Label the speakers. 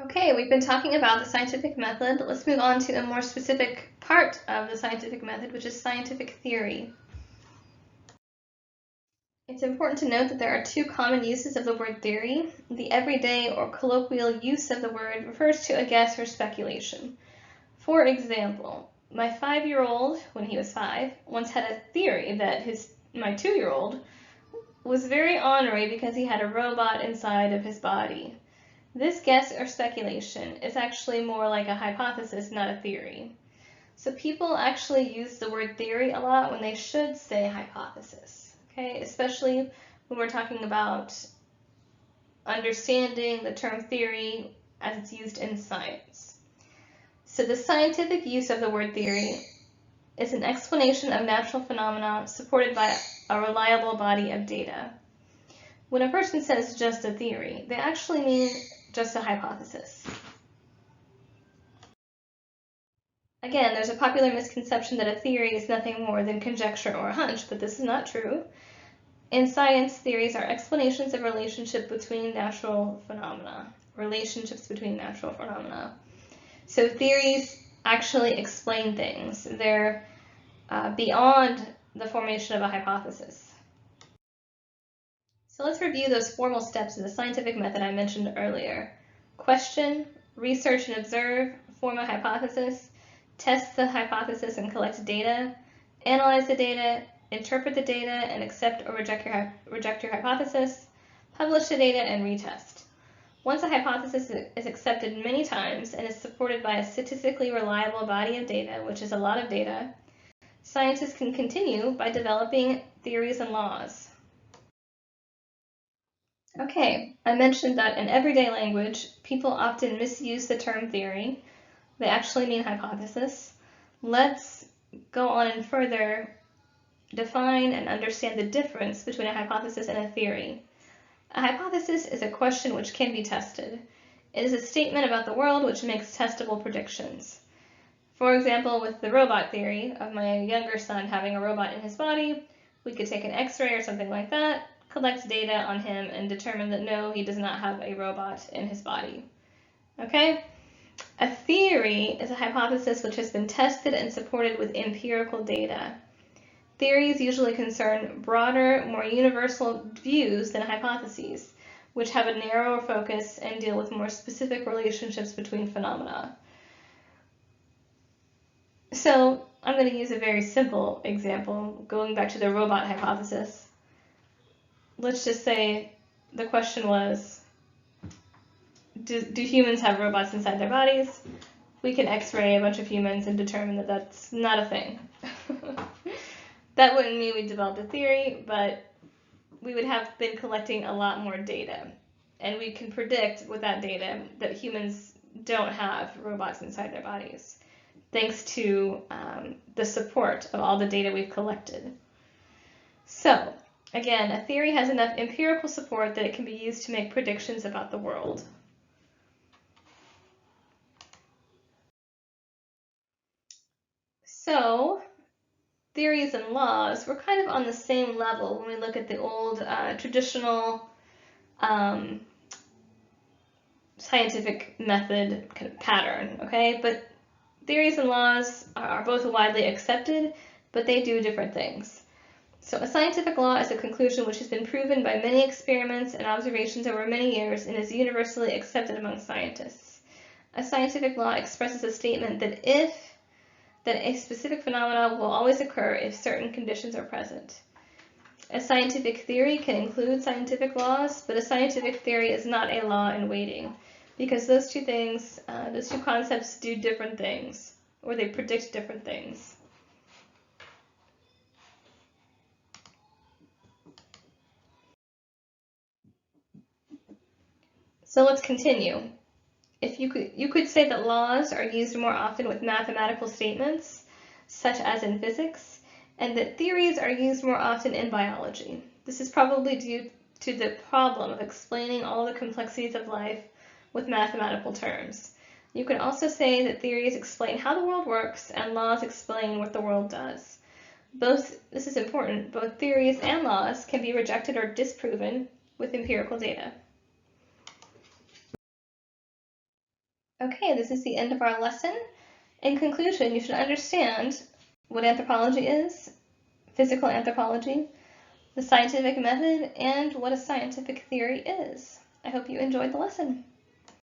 Speaker 1: Okay, we've been talking about the scientific method. Let's move on to a more specific part of the scientific method, which is scientific theory. It's important to note that there are two common uses of the word theory. The everyday or colloquial use of the word refers to a guess or speculation. For example, my 5-year-old, when he was 5, once had a theory that my 2-year-old was very ornery because he had a robot inside of his body. This guess or speculation is actually more like a hypothesis, not a theory. So people actually use the word theory a lot when they should say hypothesis, okay? Especially when we're talking about understanding the term theory as it's used in science. So the scientific use of the word theory is an explanation of natural phenomena supported by a reliable body of data. When a person says just a theory, they actually mean just a hypothesis. Again, there's a popular misconception that a theory is nothing more than conjecture or a hunch, but this is not true. In science, theories are explanations of relationships between natural phenomena. So theories actually explain things. They're beyond the formation of a hypothesis. So let's review those formal steps in the scientific method I mentioned earlier. Question, research and observe, form a hypothesis, test the hypothesis and collect data, analyze the data, interpret the data and accept or reject your hypothesis, publish the data and retest. Once a hypothesis is accepted many times and is supported by a statistically reliable body of data, which is a lot of data, scientists can continue by developing theories and laws. Okay, I mentioned that in everyday language, people often misuse the term theory. They actually mean hypothesis. Let's go on and further define and understand the difference between a hypothesis and a theory. A hypothesis is a question which can be tested. It is a statement about the world which makes testable predictions. For example, with the robot theory of my younger son having a robot in his body, we could take an X-ray or something like that, collect data on him, and determine that no, he does not have a robot in his body. Okay? A theory is a hypothesis which has been tested and supported with empirical data. Theories usually concern broader, more universal views than hypotheses, which have a narrower focus and deal with more specific relationships between phenomena. So I'm going to use a very simple example, going back to the robot hypothesis. Let's just say the question was, do humans have robots inside their bodies? We can X-ray a bunch of humans and determine that that's not a thing. That wouldn't mean we developed a theory, but we would have been collecting a lot more data. And we can predict with that data that humans don't have robots inside their bodies, thanks to the support of all the data we've collected. So, again, a theory has enough empirical support that it can be used to make predictions about the world. So, theories and laws, we're kind of on the same level when we look at the old traditional scientific method kind of pattern, okay? But theories and laws are both widely accepted, but they do different things. So a scientific law is a conclusion which has been proven by many experiments and observations over many years and is universally accepted among scientists. A scientific law expresses a statement that a specific phenomenon will always occur if certain conditions are present. A scientific theory can include scientific laws, but a scientific theory is not a law in waiting, because those two concepts do different things, or they predict different things. So let's continue. You could say that laws are used more often with mathematical statements, such as in physics, and that theories are used more often in biology. This is probably due to the problem of explaining all the complexities of life with mathematical terms. You could also say that theories explain how the world works and laws explain what the world does. This is important, both theories and laws can be rejected or disproven with empirical data. Okay, this is the end of our lesson. In conclusion, you should understand what anthropology is, physical anthropology, the scientific method, and what a scientific theory is. I hope you enjoyed the lesson.